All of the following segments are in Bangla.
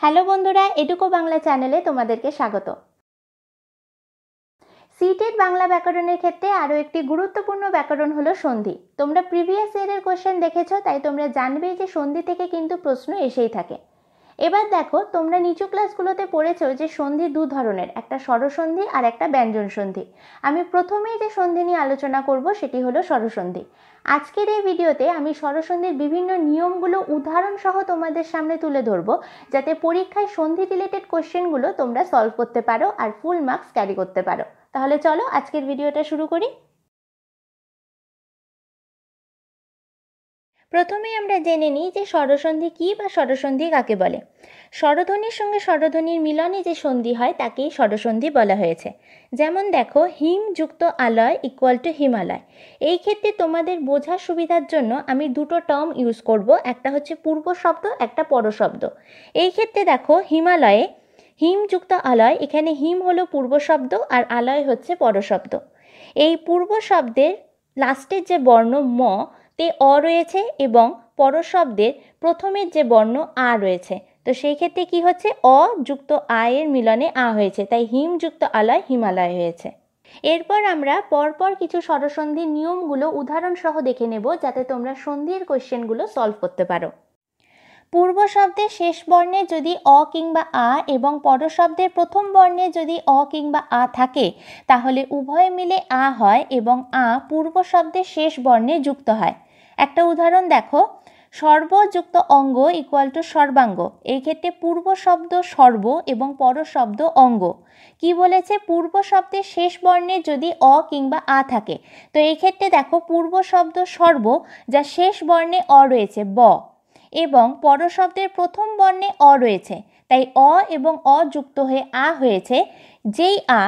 হ্যালো বন্ধুরা, এডুকো বাংলা চ্যানেলে তোমাদেরকে স্বাগত। সিটেট বাংলা ব্যাকরণের ক্ষেত্রে আরও একটি গুরুত্বপূর্ণ ব্যাকরণ হলো সন্ধি। তোমরা প্রিভিয়াস ইয়ারের কোশ্চেন দেখেছো, তাই তোমরা জানবে যে সন্ধি থেকে কিন্তু প্রশ্ন এসেই থাকে। এবার দেখো, তোমরা নিচু ক্লাসগুলোতে পড়েছো যে সন্ধি দু ধরনের, একটা স্বরসন্ধি আর একটা ব্যঞ্জন সন্ধি। আমি প্রথমেই যে সন্ধি নিয়ে আলোচনা করব সেটি হলো স্বরসন্ধি। আজকের এই ভিডিওতে আমি স্বরসন্ধির বিভিন্ন নিয়মগুলো উদাহরণ সহ তোমাদের সামনে তুলে ধরবো, যাতে পরীক্ষায় সন্ধি রিলেটেড কোশ্চেনগুলো তোমরা সলভ করতে পারো আর ফুল মার্কস ক্যারি করতে পারো। তাহলে চলো আজকের ভিডিওটা শুরু করি। প্রথমেই আমরা জেনে নিই যে স্বরসন্ধি কী বা স্বরসন্ধি কাকে বলে। স্বরধ্বনির সঙ্গে স্বরধ্বনির মিলনে যে সন্ধি হয় তাকেই স্বরসন্ধি বলা হয়েছে। যেমন দেখো, হিম যুক্ত আলয় ইকুয়াল টু হিমালয়। এই ক্ষেত্রে তোমাদের বোঝার সুবিধার জন্য আমি দুটো টার্ম ইউজ করব, একটা হচ্ছে পূর্ব শব্দ, একটা পর শব্দ। এই ক্ষেত্রে দেখো, হিমালয়ে হিম যুক্ত আলয়, এখানে হিম হলো পূর্ব শব্দ আর আলয় হচ্ছে পর শব্দ। এই পূর্ব শব্দের লাস্টের যে বর্ণ ম তে অ রয়েছে এবং পর শব্দের প্রথমের যে বর্ণ আ রয়েছে, তো সেই ক্ষেত্রে কি হচ্ছে, অ যুক্ত আয়ের মিলনে আ হয়েছে, তাই হিম যুক্ত আলয় হিমালয় হয়েছে। এরপর আমরা পরপর কিছু স্বরসন্ধির নিয়মগুলো উদাহরণ সহ দেখে নেব, যাতে তোমরা সন্ধির কোশ্চেনগুলো সলভ করতে পারো। পূর্ব শব্দের শেষ বর্ণে যদি অ কিংবা আ এবং পর শব্দের প্রথম বর্ণে যদি অ কিংবা আ থাকে, তাহলে উভয় মিলে আ হয় এবং আ পূর্ব শব্দের শেষ বর্ণে যুক্ত হয়। একটা উদাহরণ দেখো, সর্বযুক্ত অঙ্গ ইকুয়াল টু সর্বাঙ্গ। এই ক্ষেত্রে পূর্ব শব্দ সর্ব এবং পর শব্দ অঙ্গ। কি বলেছে, পূর্ব শব্দের শেষ বর্ণে যদি অ কিংবা আ থাকে, তো এই ক্ষেত্রে দেখো পূর্ব শব্দ সর্ব, যা শেষ বর্ণে অ রয়েছে ব, এবং পর শব্দের প্রথম বর্ণে অ রয়েছে, তাই অ এবং অ যুক্ত হয়ে আ হয়েছে, যেই আ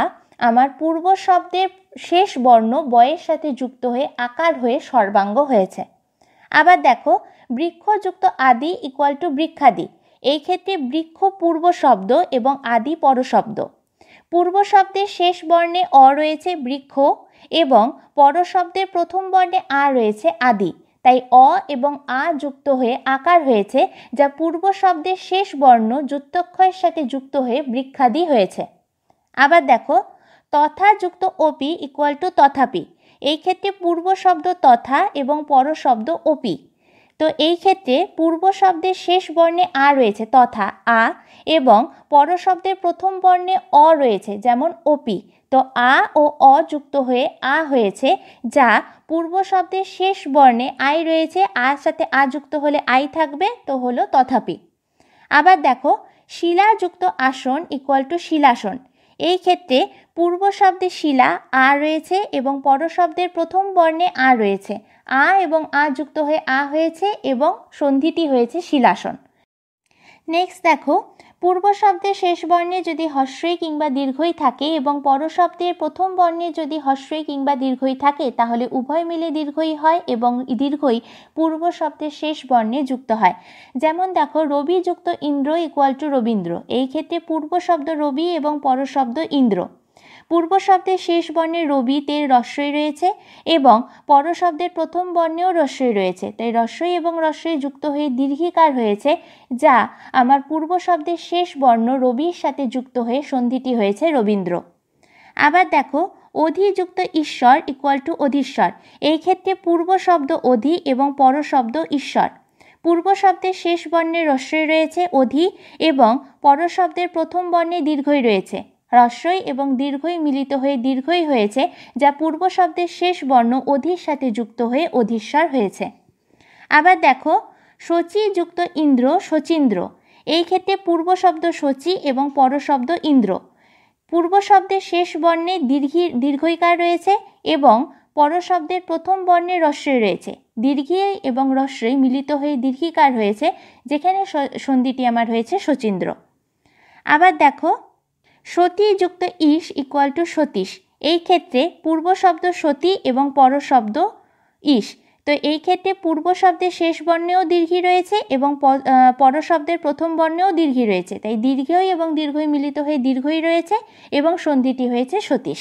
আমার পূর্ব শব্দের শেষ বর্ণ বয়ের সাথে যুক্ত হয়ে আকার হয়ে সর্বাঙ্গ হয়েছে। আবার দেখো, বৃক্ষযুক্ত আদি ইকুয়াল টু বৃক্ষাদি। এই ক্ষেত্রে বৃক্ষ পূর্ব শব্দ এবং আদি পর শব্দ। পূর্ব শব্দের শেষ বর্ণে অ রয়েছে বৃক্ষ এবং পর শব্দের প্রথম বর্ণে আ রয়েছে আদি, তাই অ এবং আ যুক্ত হয়ে আকার হয়েছে, যা পূর্ব শব্দের শেষ বর্ণ যুক্তক্ষয়ের সাথে যুক্ত হয়ে বৃক্ষাদি হয়েছে। আবার দেখো, তথা যুক্ত অপি ইকুয়াল টু তথাপি। এই ক্ষেত্রে পূর্ব শব্দ তথা এবং পর শব্দ অপি। তো এই ক্ষেত্রে পূর্ব শব্দের শেষ বর্ণে আ রয়েছে তথা আ এবং পর শব্দের প্রথম বর্ণে অ রয়েছে, যেমন অপি। তো আ ও অ যুক্ত হয়ে আ হয়েছে, যা পূর্ব শব্দের শেষ বর্ণে আই রয়েছে, আর সাথে আ যুক্ত হলে আই থাকবে, তো হলো তথাপি। আবার দেখো, শিলাযুক্ত আসন ইকুয়াল টু শিলাসন। এই ক্ষেত্রে পূর্ব শব্দে শিলা আ রয়েছে এবং পর শব্দের প্রথম বর্ণে আ রয়েছে, আ এবং আ যুক্ত হয়ে আ হয়েছে এবং সন্ধিটি হয়েছে শিলাসন। নেক্সট দেখো, পূর্ব শব্দের শেষ বর্ণে যদি হস্যই কিংবা দীর্ঘই থাকে এবং পর শব্দের প্রথম বর্ণে যদি হস্যই কিংবা দীর্ঘই থাকে, তাহলে উভয় মিলে দীর্ঘই হয় এবং দীর্ঘই পূর্ব শব্দের শেষ বর্ণে যুক্ত হয়। যেমন দেখো, রবি যুক্ত ইন্দ্র ইকুয়াল টু রবীন্দ্র। এই ক্ষেত্রে পূর্ব শব্দ রবি এবং পর শব্দ ইন্দ্র। পূর্ব শব্দের শেষ বর্ণে রবিতে রস্বই রয়েছে এবং পর শব্দের প্রথম বর্ণেও রস্বই রয়েছে, তাই রস্বই এবং রস্বই যুক্ত হয়ে দীর্ঘিকার হয়েছে, যা আমার পূর্ব শব্দের শেষ বর্ণ রবির সাথে যুক্ত হয়ে সন্ধিটি হয়েছে রবীন্দ্র। আবার দেখো, অধিযুক্ত ঈশ্বর ইকুয়াল টু অধীশ্বর। এই ক্ষেত্রে পূর্ব শব্দ অধি এবং পর শব্দ ঈশ্বর। পূর্ব শব্দের শেষ বর্ণে রস্বই রয়েছে অধি এবং পর শব্দের প্রথম বর্ণে দীর্ঘই রয়েছে, হ্রস্বই এবং দীর্ঘই মিলিত হয়ে দীর্ঘই হয়েছে, যা পূর্ব শব্দের শেষ বর্ণ অধির সাথে যুক্ত হয়ে অধীশ্বর হয়েছে। আবার দেখো, শচী যুক্ত ইন্দ্র শচীন্দ্র। এই ক্ষেত্রে পূর্ব শব্দ শচী এবং পর শব্দ ইন্দ্র। পূর্ব শব্দের শেষ বর্ণে দীর্ঘইকার রয়েছে এবং পর শব্দের প্রথম বর্ণে রস্বই রয়েছে, দীর্ঘই এবং রস্বই মিলিত হয়ে দীর্ঘিকার হয়েছে, যেখানে সন্ধিটি আমার হয়েছে শচীন্দ্র। আবার দেখো, সতী যুক্ত ঈশ ইকুয়াল টু সতীশ। এই ক্ষেত্রে পূর্ব শব্দ সতী এবং পর শব্দ ঈশ। তো এই ক্ষেত্রে পূর্ব শব্দের শেষ বর্ণেও দীর্ঘই রয়েছে এবং পর শব্দের প্রথম বর্ণেও দীর্ঘই রয়েছে, তাই দীর্ঘই এবং দীর্ঘই মিলিত হয়ে দীর্ঘই রয়েছে এবং সন্ধিটি হয়েছে সতীশ।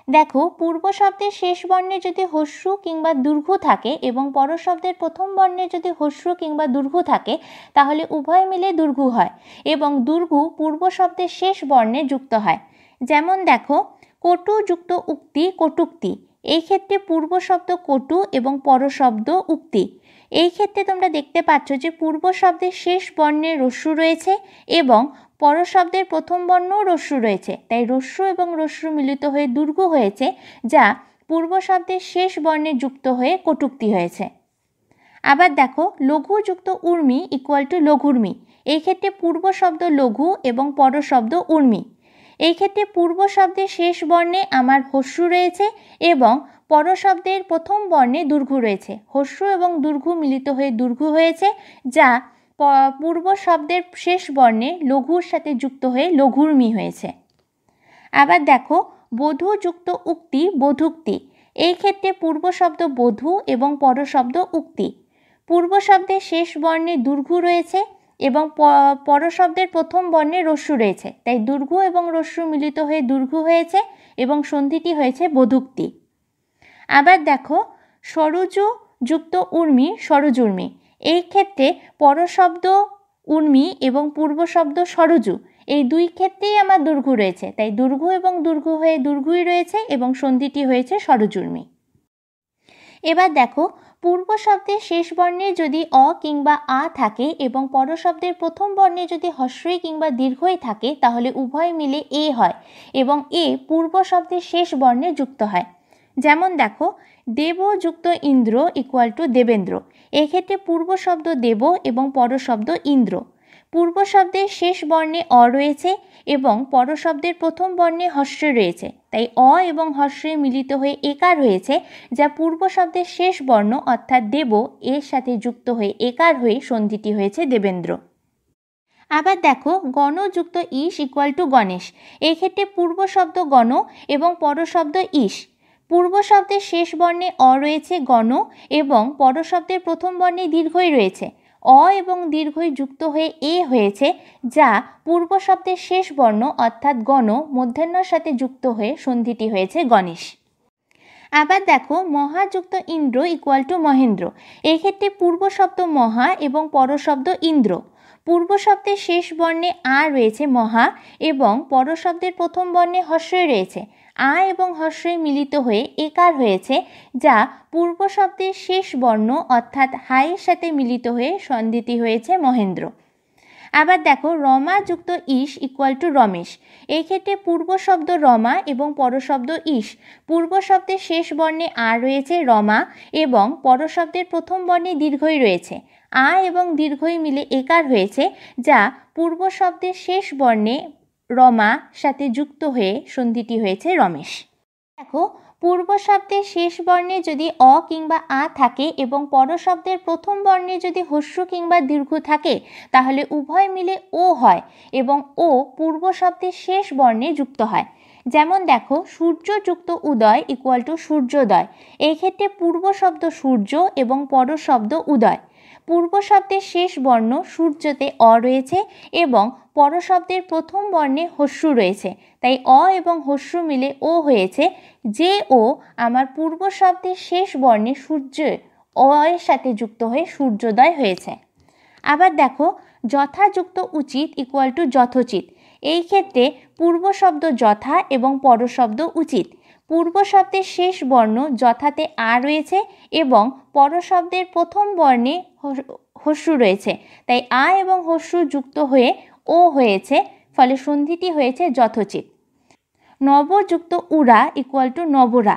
দেখো, পূর্ব শব্দের শেষ বর্ণে যদি হস্যু কিংবা দীর্ঘ থাকে এবং পর শব্দের প্রথম বর্ণে যদি হস্যু কিংবা দীর্ঘ থাকে তাহলে উভয় মিলে দীর্ঘ হয় এবং দীর্ঘ পূর্ব শব্দের শেষ বর্ণে যুক্ত হয়। যেমন দেখো, কটু যুক্ত উক্তি কটুক্তি, এই ক্ষেত্রে পূর্ব শব্দ কটু এবং পর শব্দ উক্তি। এই ক্ষেত্রে তোমরা দেখতে পাচ্ছ যে পূর্ব শব্দের শেষ বর্ণে রস্যু রয়েছে এবং পর শব্দের প্রথম বর্ণও রস্যু রয়েছে, তাই রস্যু এবং রস্যু মিলিত হয়ে দীর্ঘ হয়েছে, যা পূর্ব শব্দের শেষ বর্ণে যুক্ত হয়ে কটুক্তি হয়েছে। আবার দেখো, লঘু যুক্ত উর্মি ইকুয়াল টু লঘুর্মি, এই ক্ষেত্রে পূর্ব শব্দ লঘু এবং পর শব্দ উর্মি। এই ক্ষেত্রে পূর্ব শব্দের শেষ বর্ণে আমার হস্যু রয়েছে এবং পর শব্দের প্রথম বর্ণে দীর্ঘ রয়েছে। হস্যু এবং দীর্ঘ মিলিত হয়ে দীর্ঘ হয়েছে, যা পূর্ব শব্দের শেষ বর্ণে লঘুর সাথে যুক্ত হয়ে লঘুর্মি হয়েছে। আবার দেখো, বধূ যুক্ত উক্তি বধূক্তি, এই ক্ষেত্রে পূর্ব শব্দ বধূ এবং পর শব্দ উক্তি। পূর্ব শব্দের শেষ বর্ণে দীর্ঘ রয়েছে এবং পর শব্দের প্রথম বর্ণে রস্যু রয়েছে, তাই দীর্ঘ এবং রস্যু মিলিত হয়ে দীর্ঘ হয়েছে এবং সন্ধিটি হয়েছে বধূক্তি। আবার দেখো, সরযু যুক্ত উর্মি সরজুর্মি, এই ক্ষেত্রে পর শব্দ উর্মি এবং পূর্ব শব্দ সরযু, এই দুই ক্ষেত্রেই আমার দীর্ঘ রয়েছে, তাই দীর্ঘ এবং দীর্ঘ হয়ে দীর্ঘই রয়েছে এবং সন্ধিটি হয়েছে সরজুর্মি। এবার দেখো, পূর্ব শব্দের শেষ বর্ণে যদি অ কিংবা আ থাকে এবং পর শব্দের প্রথম বর্ণে যদি হস্যই কিংবা দীর্ঘই থাকে তাহলে উভয় মিলে এ হয় এবং এ পূর্ব শব্দের শেষ বর্ণে যুক্ত হয়। যেমন দেখো, দেব যুক্ত ইন্দ্র ইকুয়াল টু দেবেন্দ্র, এক্ষেত্রে পূর্ব শব্দ দেব এবং পর শব্দ ইন্দ্র। পূর্ব শব্দের শেষ বর্ণে অ রয়েছে এবং পর শব্দের প্রথম বর্ণে হস্য রয়েছে, তাই অ এবং হস্যে মিলিত হয়ে একার হয়েছে, যা পূর্ব শব্দের শেষ বর্ণ অর্থাৎ দেব এর সাথে যুক্ত হয়ে একার হয়ে সন্ধিটি হয়েছে দেবেন্দ্র। আবার দেখো, গণযুক্ত ঈশ ইকুয়াল টু গণেশ, এক্ষেত্রে পূর্ব শব্দ গণ এবং পর শব্দ ঈশ। পূর্ব শব্দের শেষ বর্ণে অ রয়েছে গণ এবং পর শব্দের প্রথম বর্ণে দীর্ঘই রয়েছে, অ এবং দীর্ঘই যুক্ত হয়ে এ হয়েছে, যা পূর্ব শব্দের শেষ বর্ণ অর্থাৎ গণ মূর্ধন্যর সাথে যুক্ত হয়ে সন্ধিটি হয়েছে গণেশ। আবার দেখো, মহাযুক্ত ইন্দ্র ইকুয়াল টু মহেন্দ্র, এক্ষেত্রে পূর্ব শব্দ মহা এবং পর শব্দ ইন্দ্র। পূর্ব শব্দের শেষ বর্ণে আ রয়েছে মহা এবং পর শব্দের প্রথম বর্ণে হস্যই রয়েছে, আ এবং হস্যই মিলিত হয়ে একার হয়েছে, যা পূর্ব শব্দের শেষ বর্ণ অর্থাৎ হায়ের সাথে মিলিত হয়ে সন্ধিটি হয়েছে মহেন্দ্র। আবার দেখো, রমা যুক্ত ঈশ ইকুয়াল টু রমেশ, এই ক্ষেত্রে পূর্ব শব্দ রমা এবং পর শব্দ ঈশ। পূর্ব শব্দের শেষ বর্ণে আ রয়েছে রমা এবং পর শব্দের প্রথম বর্ণে দীর্ঘই রয়েছে, আ এবং দীর্ঘই মিলে একার হয়েছে, যা পূর্ব শব্দের শেষ বর্ণে রমা সাথে যুক্ত হয়ে সন্ধিটি হয়েছে রমেশ। দেখো, পূর্ব শব্দের শেষ বর্ণে যদি অ কিংবা আ থাকে এবং পর শব্দের প্রথম বর্ণে যদি হস্য কিংবা দীর্ঘ থাকে তাহলে উভয় মিলে ও হয় এবং ও পূর্ব শব্দের শেষ বর্ণে যুক্ত হয়। যেমন দেখো, সূর্য যুক্ত উদয় ইকুয়াল টু সূর্যোদয়, এই ক্ষেত্রে পূর্ব শব্দ সূর্য এবং পর শব্দ উদয়। পূর্ব শব্দের শেষ বর্ণ সূর্যতে অ রয়েছে এবং পর শব্দের প্রথম বর্ণে হস্যু রয়েছে, তাই অ এবং হস্যু মিলে ও হয়েছে, যে ও আমার পূর্ব শব্দের শেষ বর্ণে সূর্য অ এর সাথে যুক্ত হয়ে সূর্যোদয় হয়েছে। আবার দেখো, যথাযুক্ত উচিত ইকুয়াল টু যথোচিত, এই ক্ষেত্রে পূর্ব শব্দ যথা এবং পর শব্দ উচিত। পূর্ব শব্দের শেষ বর্ণ যথাতে আ রয়েছে এবং পর শব্দের প্রথম বর্ণে হস্যু রয়েছে, তাই আ এবং হস্যু যুক্ত হয়ে ও হয়েছে, ফলে সন্ধিটি হয়েছে যথোচিত। নবযুক্ত উরা ইকুয়াল টু নবরা,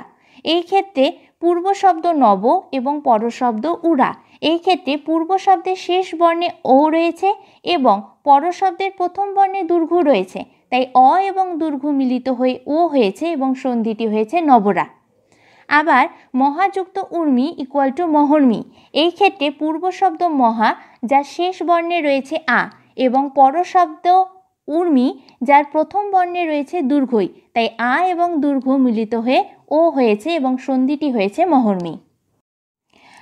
এই ক্ষেত্রে পূর্ব শব্দ নব এবং পর শব্দ উরা, এই ক্ষেত্রে পূর্ব শব্দের শেষ বর্ণে ও রয়েছে এবং পর শব্দের প্রথম বর্ণে দীর্ঘ রয়েছে, তাই অ এবং দীর্ঘ মিলিত হয়ে ও হয়েছে এবং সন্ধিটি হয়েছে নবরা। আবার মহাযুক্ত উর্মি ইকুয়াল টু মহর্মি, এই ক্ষেত্রে পূর্ব শব্দ মহা যার শেষ বর্ণে রয়েছে আ এবং পর শব্দ উর্মি যার প্রথম বর্ণে রয়েছে দীর্ঘই, তাই আ এবং দীর্ঘ মিলিত হয়ে ও হয়েছে এবং সন্ধিটি হয়েছে মহর্মি।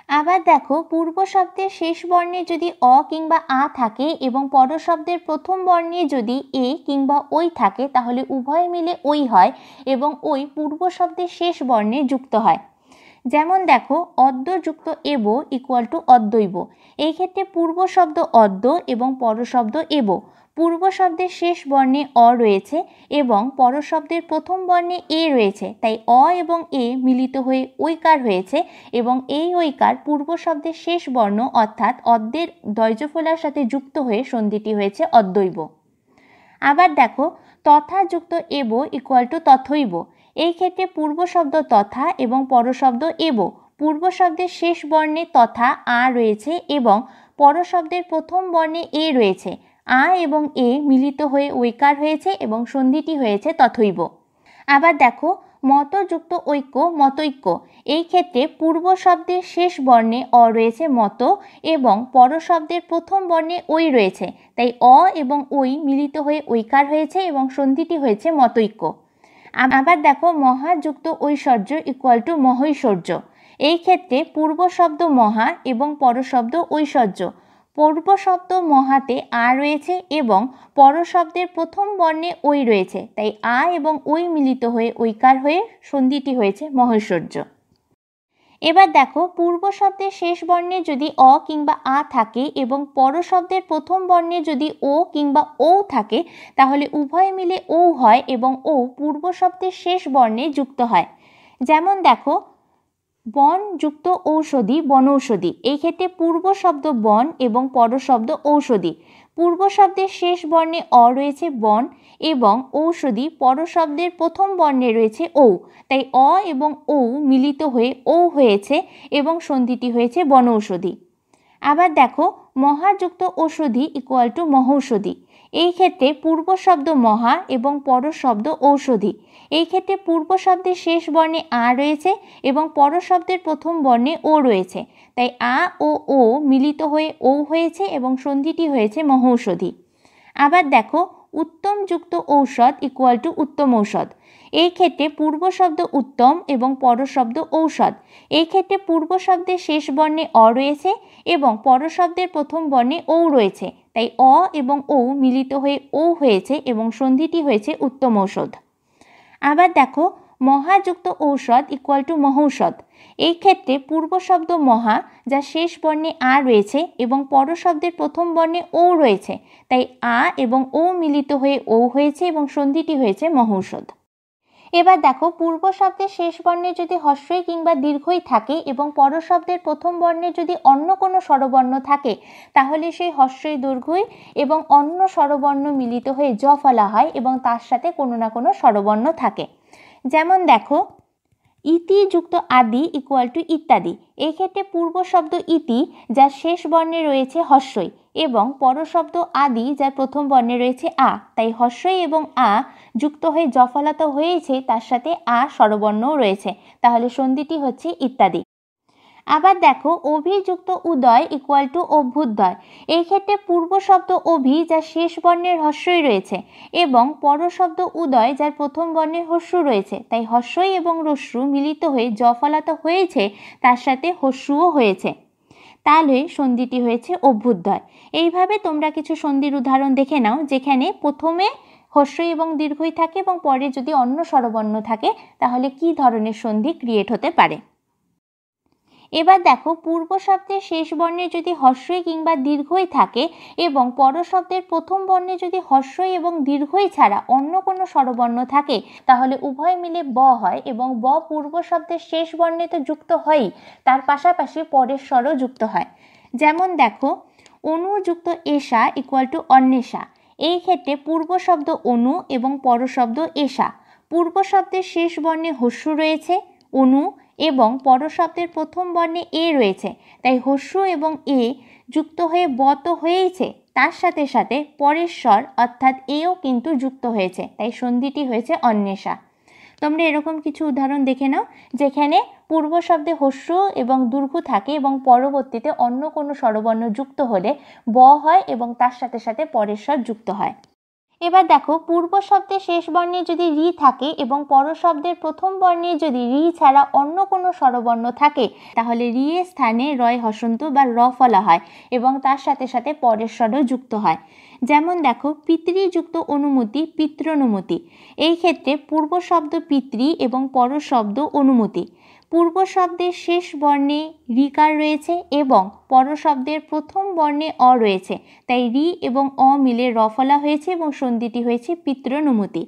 আবার দেখো, পূর্ব শব্দের শেষ বর্ণে যদি অ কিংবা আ থাকে এবং পর শব্দের প্রথম বর্ণে যদি এ কিংবা ওই থাকে, তাহলে উভয় মিলে ওই হয় এবং ওই পূর্ব শব্দের শেষ বর্ণে যুক্ত হয়। যেমন দেখো, অদ্য যুক্ত এব ইকুয়াল টু অদ্বৈব। এই ক্ষেত্রে পূর্ব শব্দ অদ্য এবং পর শব্দ এব। পূর্ব শব্দের শেষ বর্ণে অ রয়েছে এবং পর শব্দের প্রথম বর্ণে এ রয়েছে, তাই অ এবং এ মিলিত হয়ে ঐকার হয়েছে এবং এই ঐকার পূর্ব শব্দের শেষ বর্ণ অর্থাৎ অদ্যের দয়জফলার সাথে যুক্ত হয়ে সন্ধিটি হয়েছে অদ্বৈব। আবার দেখো, তথা যুক্ত এব ইকুয়াল টু তথৈব। এই ক্ষেত্রে পূর্ব শব্দ তথা এবং পর শব্দ এব। পূর্ব শব্দের শেষ বর্ণে তথা আ রয়েছে এবং পর শব্দের প্রথম বর্ণে এ রয়েছে। আ এবং এ মিলিত হয়ে ঐকার হয়েছে এবং সন্ধিটি হয়েছে তথৈব। আবার দেখো, মত যুক্ত ঐক্য মতৈক্য। এই ক্ষেত্রে পূর্ব শব্দের শেষ বর্ণে অ রয়েছে মত এবং পর শব্দের প্রথম বর্ণে ওই রয়েছে, তাই অ এবং ওই মিলিত হয়ে ঐকার হয়েছে এবং সন্ধিটি হয়েছে মতৈক্য। আবার দেখো, মহা যুক্ত ঐশ্বর্য ইকুয়াল টু মহৈশ্বর্য। এই ক্ষেত্রে পূর্ব শব্দ মহা এবং পর শব্দ ঐশ্বর্য। পূর্ব শব্দ মহাতে আ রয়েছে এবং পর শব্দের প্রথম বর্ণে ওই রয়েছে, তাই আ এবং ওই মিলিত হয়ে ঐকার হয়ে সন্ধিটি হয়েছে মহৈশ্বর্য। এবার দেখো, পূর্ব শব্দের শেষ বর্ণে যদি অ কিংবা আ থাকে এবং পর শব্দের প্রথম বর্ণে যদি ও কিংবা ও থাকে, তাহলে উভয় মিলে ও হয় এবং ও পূর্ব শব্দের শেষ বর্ণে যুক্ত হয়। যেমন দেখো, বন যুক্ত ঔষধি বনৌষধি। এই ক্ষেত্রে পূর্ব শব্দ বন এবং পর শব্দ ঔষধি। পূর্ব শব্দের শেষ বর্ণে অ রয়েছে বন এবং ঔষধি পর শব্দের প্রথম বর্ণে রয়েছে ঔ, তাই অ এবং ঔ মিলিত হয়ে ঔ হয়েছে এবং সন্ধিটি হয়েছে বনৌষধি। আবার দেখো, মহাযুক্ত ঔষধি ইকুয়াল টু মহৌষধি। এই ক্ষেত্রে পূর্ব শব্দ মহা এবং পর শব্দ ঔষধি। এই ক্ষেত্রে পূর্ব শব্দের শেষ বর্ণে আ রয়েছে এবং পর শব্দের প্রথম বর্ণে ও রয়েছে, তাই আ ও ও মিলিত হয়ে ও হয়েছে এবং সন্ধিটি হয়েছে মহৌষধি। আবার দেখো, উত্তম যুক্ত ঔষধ ইকুয়াল টু উত্তম ঔষধ। এই ক্ষেত্রে পূর্ব শব্দ উত্তম এবং পর শব্দ ঔষধ। এই ক্ষেত্রে পূর্ব শব্দের শেষ বর্ণে অ রয়েছে এবং পর শব্দের প্রথম বর্ণে ঔ রয়েছে, তাই অ এবং ঔ মিলিত হয়ে ও হয়েছে এবং সন্ধিটি হয়েছে উত্তম ঔষধ। আবার দেখো, মহাযুক্ত ঔষধ ইকুয়াল টু মহৌষধ। এই ক্ষেত্রে পূর্ব শব্দ মহা যা শেষ বর্ণে আ রয়েছে এবং পর শব্দের প্রথম বর্ণে ও রয়েছে, তাই আ এবং ও মিলিত হয়ে ও হয়েছে এবং সন্ধিটি হয়েছে মহৌষধ। এবার দেখো, পূর্ব শব্দের শেষ বর্ণে যদি হস্রই কিংবা দীর্ঘই থাকে এবং পর শব্দের প্রথম বর্ণে যদি অন্য কোনো স্বরবর্ণ থাকে, তাহলে সেই হস্রই দীর্ঘই এবং অন্য স্বরবর্ণ মিলিত হয়ে জ ফলা হয় এবং তার সাথে কোনো না কোনো স্বরবর্ণ থাকে। যেমন দেখো, ইতি যুক্ত আদি ইকুয়াল টু ইত্যাদি। এই ক্ষেত্রে পূর্ব শব্দ ইতি যার শেষ বর্ণে রয়েছে হস্রই এবং পর শব্দ আদি যার প্রথম বর্ণে রয়েছে আ, তাই হস্রই এবং আ যুক্ত হয়ে জফলাত হয়েছে, তার সাথে আ স্বরবর্ণও রয়েছে, তাহলে সন্ধিটি হচ্ছে ইত্যাদি। আবার দেখো, অভিযুক্ত উদয় ইকুয়াল টু অভ্যুদয়। এই ক্ষেত্রে পূর্ব শব্দ অভি যার শেষ বর্ণের হস্রই রয়েছে এবং পর শব্দ উদয় যার প্রথম বর্ণের হস্রু রয়েছে, তাই হস্রই এবং রস্যু মিলিত হয়ে জ ফলাত হয়েছে, তার সাথে হস্রুও হয়েছে, তাহলে সন্ধিটি হয়েছে অভ্যুদয়। এইভাবে তোমরা কিছু সন্ধির উদাহরণ দেখে নাও, যেখানে প্রথমে হস্রই এবং দীর্ঘই থাকে এবং পরে যদি অন্য স্বরবর্ণ থাকে, তাহলে কি ধরনের সন্ধি ক্রিয়েট হতে পারে। এবার দেখো, পূর্ব শব্দের শেষ বর্ণে যদি হস্রই কিংবা দীর্ঘই থাকে এবং পর শব্দের প্রথম বর্ণে যদি হস্রই এবং দীর্ঘই ছাড়া অন্য কোনো স্বরবর্ণ থাকে, তাহলে উভয় মিলে ব হয় এবং ব পূর্ব শব্দের শেষ বর্ণে তো যুক্ত হয়ই, তার পাশাপাশি পরের স্বরও যুক্ত হয়। যেমন দেখো, অনুযুক্ত এষা ইকুয়াল টু অন্বেষা। এই ক্ষেত্রে পূর্ব শব্দ অনু এবং পর শব্দ এষা। পূর্ব শব্দের শেষ বর্ণে হস্রু রয়েছে অনু এবং পর শব্দের প্রথম বর্ণে এ রয়েছে, তাই হস্রু এবং এ যুক্ত হয়ে ব তো হয়েইছে, তার সাথে সাথে পরের স্বর অর্থাৎ এও কিন্তু যুক্ত হয়েছে, তাই সন্ধিটি হয়েছে অন্বেষা। তোমরা এরকম কিছু উদাহরণ দেখে নাও, যেখানে পূর্ব শব্দে হস্রু এবং দীর্ঘ থাকে এবং পরবর্তীতে অন্য কোনো স্বরবর্ণ যুক্ত হলে ব হয় এবং তার সাথে সাথে পরের স্বর যুক্ত হয়। এবার দেখো পূর্ব শব্দের শেষ বর্ণে যদি রি থাকে এবং পর শব্দের প্রথম বর্ণে যদি রি ছাড়া অন্য কোনো স্বরবর্ণ থাকে তাহলে রি এর স্থানে রয় হসন্ত বা র ফলা হয় এবং তার সাথে সাথে পরের স্বরও যুক্ত হয়। যেমন দেখো পিতৃযুক্ত অনুমতি পিতৃনুমতি, এই ক্ষেত্রে পূর্ব শব্দ পিতৃ এবং পর শব্দ অনুমতি। পূর্ব শব্দের শেষ বর্ণে রিকার রয়েছে এবং পর শব্দের প্রথম বর্ণে অ রয়েছে, তাই রি এবং অ মিলে র ফলা হয়েছে এবং সন্ধিটি হয়েছে পিতৃনুমতি।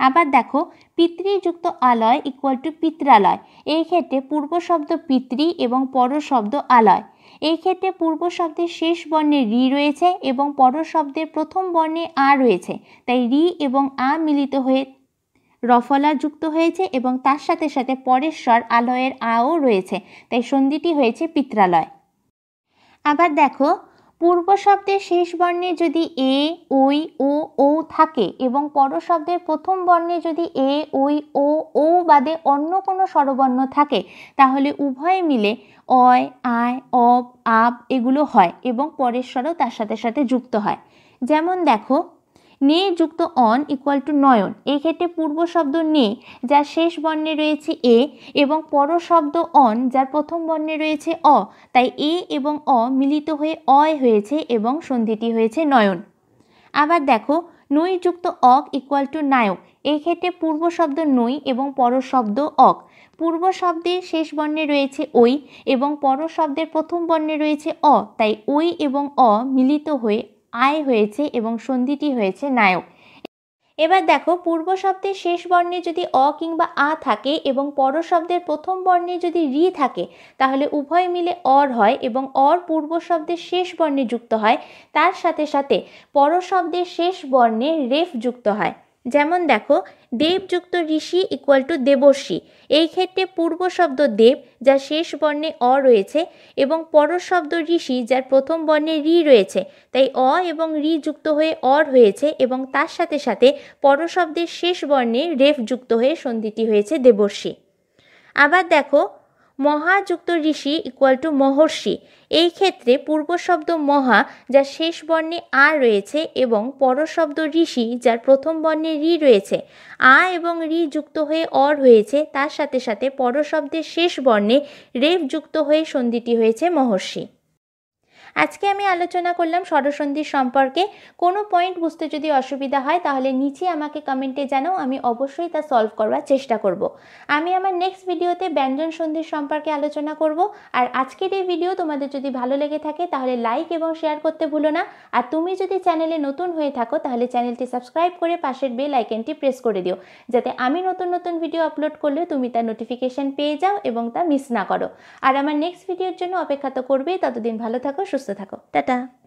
আবার দেখো পিতৃযুক্ত আলয় ইকুয়াল টু পিত্রালয়, এই ক্ষেত্রে পূর্ব শব্দ পিতৃ এবং পর শব্দ আলয়। এই ক্ষেত্রে পূর্ব শব্দের শেষ বর্ণে রি রয়েছে এবং পর শব্দের প্রথম বর্ণে আ রয়েছে, তাই রি এবং আ মিলিত হয়ে রফলা যুক্ত হয়েছে এবং তার সাথে সাথে পরের স্বর আলয়ের আও রয়েছে, তাই সন্ধিটি হয়েছে পিত্রালয়। আবার দেখো পূর্ব শব্দের শেষ বর্ণে যদি এ ওই ও থাকে এবং পর শব্দের প্রথম বর্ণে যদি এ ওই ও বাদে অন্য কোনো স্বরবর্ণ থাকে তাহলে উভয় মিলে অয় আয় অব আব এগুলো হয় এবং পরের স্বরও তার সাথে সাথে যুক্ত হয়। যেমন দেখো নে যুক্ত অন ইকুয়াল টু নয়ন, এই ক্ষেত্রে পূর্ব শব্দ নে যার শেষ বর্ণে রয়েছে এ এবং পর শব্দ অন যার প্রথম বর্ণে রয়েছে অ, তাই এ এবং অ মিলিত হয়ে অয় হয়েছে এবং সন্ধিটি হয়েছে নয়ন। আবার দেখো নৈ যুক্ত অক ইকুয়াল টু নায়ক, এই ক্ষেত্রে পূর্ব শব্দ নৈ এবং পর শব্দ অক। পূর্ব শব্দের শেষ বর্ণে রয়েছে ওই এবং পর শব্দের প্রথম বর্ণে রয়েছে অ, তাই ওই এবং অ মিলিত হয়ে আয় হয়েছে এবং সন্ধিটি হয়েছে নায়ক। এবার দেখো পূর্ব শব্দের শেষ বর্ণে যদি অ কিংবা আ থাকে এবং পর শব্দের প্রথম বর্ণে যদি রি থাকে তাহলে উভয় মিলে অর হয় এবং অর পূর্ব শব্দের শেষ বর্ণে যুক্ত হয়, তার সাথে সাথে পর শব্দের শেষ বর্ণে রেফ যুক্ত হয়। যেমন দেখো দেবযুক্ত ঋষি ইকুয়াল টু দেবর্ষি, এই ক্ষেত্রে পূর্ব শব্দ দেব যার শেষ বর্ণে অ রয়েছে এবং পর শব্দ ঋষি যার প্রথম বর্ণে রি রয়েছে, তাই অ এবং রি যুক্ত হয়ে অর হয়েছে এবং তার সাথে সাথে পর শব্দের শেষ বর্ণে রেফ যুক্ত হয়ে সন্ধিটি হয়েছে দেবর্ষি। আবার দেখো মহাযুক্ত ঋষি ইকুয়াল টু মহর্ষি, এই ক্ষেত্রে পূর্ব শব্দ মহা যার শেষ বর্ণে আ রয়েছে এবং পর শব্দ ঋষি যার প্রথম বর্ণে রি রয়েছে, আ এবং রি যুক্ত হয়ে অর হয়েছে, তার সাথে সাথে পর শব্দের শেষ বর্ণে রেফ যুক্ত হয়ে সন্ধিটি হয়েছে মহর্ষি। আজকে আমি আলোচনা করলাম স্বরসন্ধির সম্পর্কে। কোনো পয়েন্ট বুঝতে যদি অসুবিধা হয় তাহলে নিচে আমাকে কমেন্টে জানাও, আমি অবশ্যই তা সলভ করবার চেষ্টা করব। আমি আমার নেক্সট ভিডিওতে ব্যঞ্জন সন্ধির সম্পর্কে আলোচনা করব। আর আজকের এই ভিডিও তোমাদের যদি ভালো লেগে থাকে তাহলে লাইক এবং শেয়ার করতে ভুলো না। আর তুমি যদি চ্যানেলে নতুন হয়ে থাকো তাহলে চ্যানেলটি সাবস্ক্রাইব করে পাশের বেল আইকনটি প্রেস করে দিও, যাতে আমি নতুন নতুন ভিডিও আপলোড করলে তুমি তার নোটিফিকেশন পেয়ে যাও এবং তা মিস না করো। আর আমার নেক্সট ভিডিওর জন্য অপেক্ষা তো করবেই, ততদিন ভালো থাকো, সুস্থ থাকো, টাটা।